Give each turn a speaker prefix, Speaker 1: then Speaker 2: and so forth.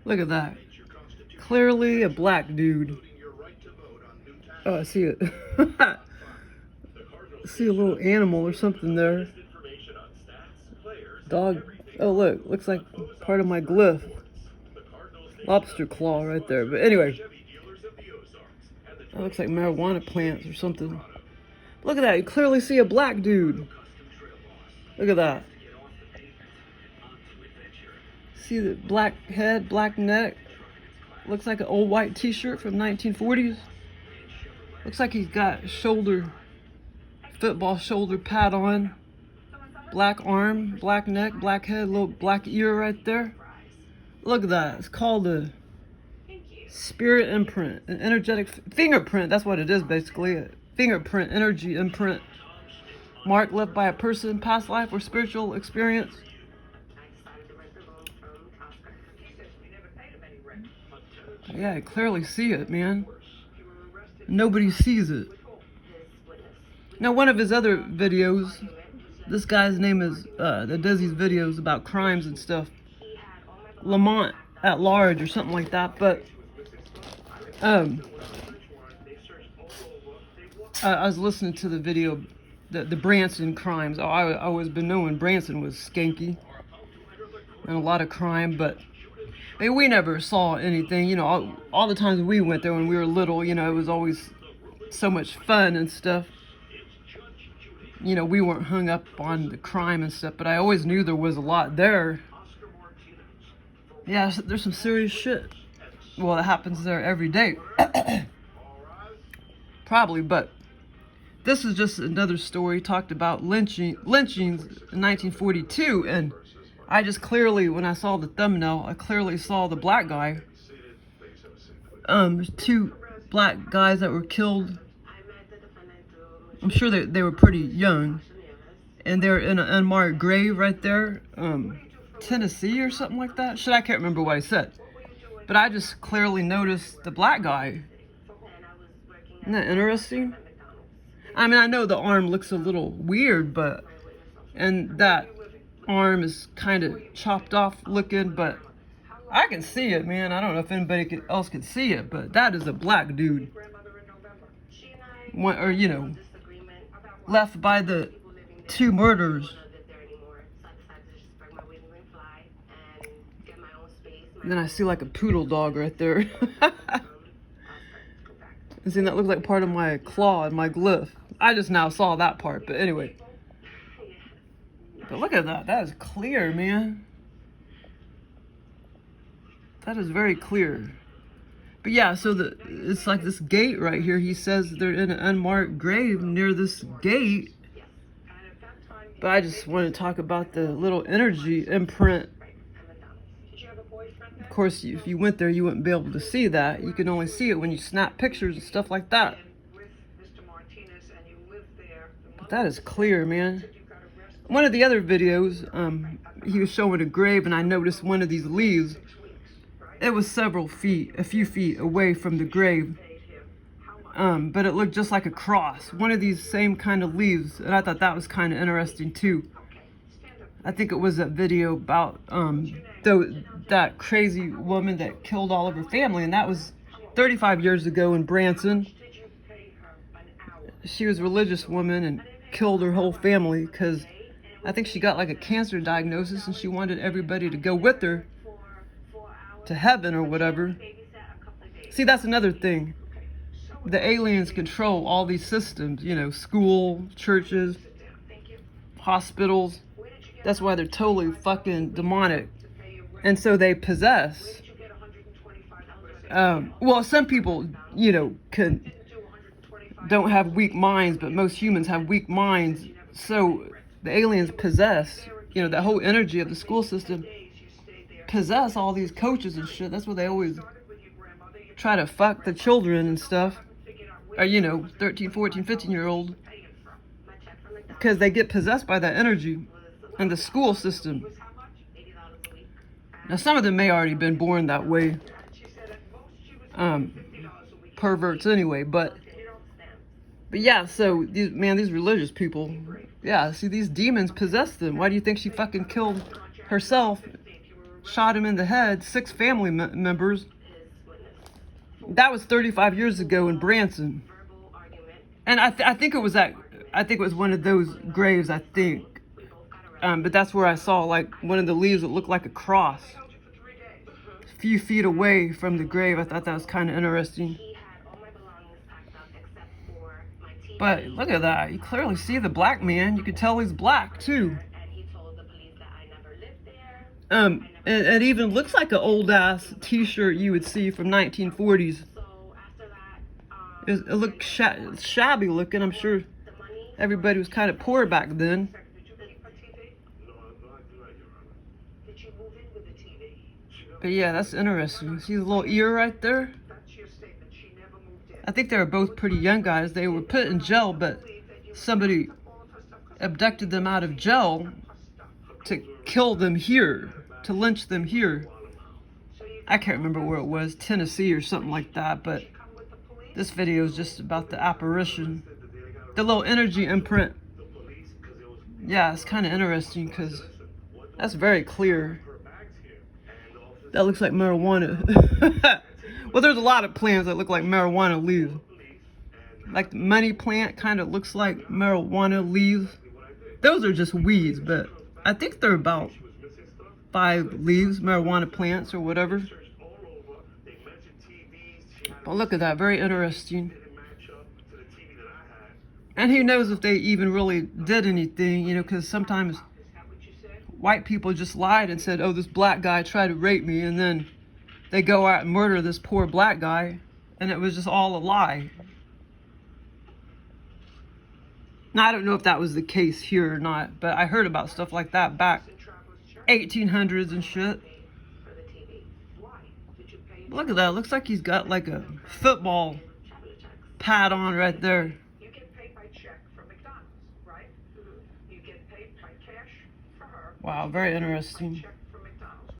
Speaker 1: Look at that. Clearly a black dude. Oh, I see it. I see a little animal or something there. Dog. Oh, look. Looks like part of my glyph. Lobster claw right there. But anyway. That looks like marijuana plants or something. Look at that. You clearly see a black dude. Look at that. See the black head, black neck. Looks like an old white t-shirt from 1940s. Looks like he's got football shoulder pad on. Black arm, black neck, black head, little black ear right there. Look at that. It's called a spirit imprint, an energetic fingerprint. That's what it is, basically. A fingerprint, energy imprint. Mark left by a person, past life, or spiritual experience. Yeah, I clearly see it, man. Nobody sees it. Now, one of his other videos, this guy's name is, that does these videos about crimes and stuff, Lamont at Large or something like that, but, I was listening to the video, the Branson crimes. I always been knowing Branson was skanky and a lot of crime, but hey, we never saw anything, you know, all the times we went there when we were little, you know, it was always so much fun and stuff. You know, we weren't hung up on the crime and stuff, but I always knew there was a lot there. Yeah, there's some serious shit. Well, it happens there every day. Probably, but this is just another story. Talked about lynchings in 1942, and I just clearly, when I saw the thumbnail, I clearly saw the black guy. Two black guys that were killed. I'm sure they were pretty young, and they're in an unmarked grave right there, Tennessee or something like that. Shit, I can't remember what I said, but I just clearly noticed the black guy. Isn't that interesting? I mean, I know the arm looks a little weird, and that arm is kind of chopped off looking, but I can see it, man. I don't know if anybody else can see it, but that is a black dude. Or, you know, left by the two murderers. And then I see like a poodle dog right there. And see, that looks like part of my claw and my glyph. I just now saw that part, but anyway. But look at that. That is clear, man. That is very clear. But yeah, so it's like this gate right here. He says they're in an unmarked grave near this gate. But I just want to talk about the little energy imprint. Of course, if you went there, you wouldn't be able to see that. You can only see it when you snap pictures and stuff like that. But that is clear, man. One of the other videos, he was showing a grave, and I noticed one of these leaves. It was a few feet away from the grave. But it looked just like a cross. One of these same kind of leaves, and I thought that was kind of interesting too. I think it was a video about that crazy woman that killed all of her family, and that was 35 years ago in Branson. She was a religious woman and killed her whole family because I think she got like a cancer diagnosis, and she wanted everybody to go with her to heaven or whatever. See, that's another thing. The aliens control all these systems, you know, school, churches, hospitals. That's why they're totally fucking demonic. And so they possess. Well, some people, you know, don't have weak minds, but most humans have weak minds. So the aliens possess, you know, that whole energy of the school system, possess all these coaches and shit. That's what they always try to fuck the children and stuff. Or, you know, 13, 14, 15-year-old. Because they get possessed by that energy and the school system. Now, some of them may already been born that way. Perverts anyway, but yeah, so these religious people, yeah, see, these demons possess them. Why do you think she fucking killed herself shot him in the head, 6 family members. That was 35 years ago in Branson. And I think it was one of those graves, I think. But that's where I saw like one of the leaves that looked like a cross a few feet away from the grave. I thought that was kind of interesting. But look at that. You clearly see the black man. You can tell he's black too. It even looks like an old ass t-shirt you would see from 1940s. It looked shabby looking. I'm sure everybody was kind of poor back then. But yeah, that's interesting. See the little ear right there? I think they were both pretty young guys. They were put in jail, but somebody abducted them out of jail to kill them here, to lynch them here. I can't remember where it was, Tennessee or something like that, but this video is just about the apparition. The little energy imprint. Yeah, it's kind of interesting because that's very clear. That looks like marijuana. Well, there's a lot of plants that look like marijuana leaves. Like the money plant kind of looks like marijuana leaves. Those are just weeds, but I think they're about 5 leaves, marijuana plants or whatever. But look at that, very interesting. And who knows if they even really did anything, you know, because sometimes white people just lied and said, oh, this black guy tried to rape me, and then they go out and murder this poor black guy, and it was just all a lie. Now, I don't know if that was the case here or not, but I heard about stuff like that back 1800s and shit. Look at that. It looks like he's got like a football pad on right there. You get paid by check from McDonald's, right? You get paid by cash for her. Wow, very interesting.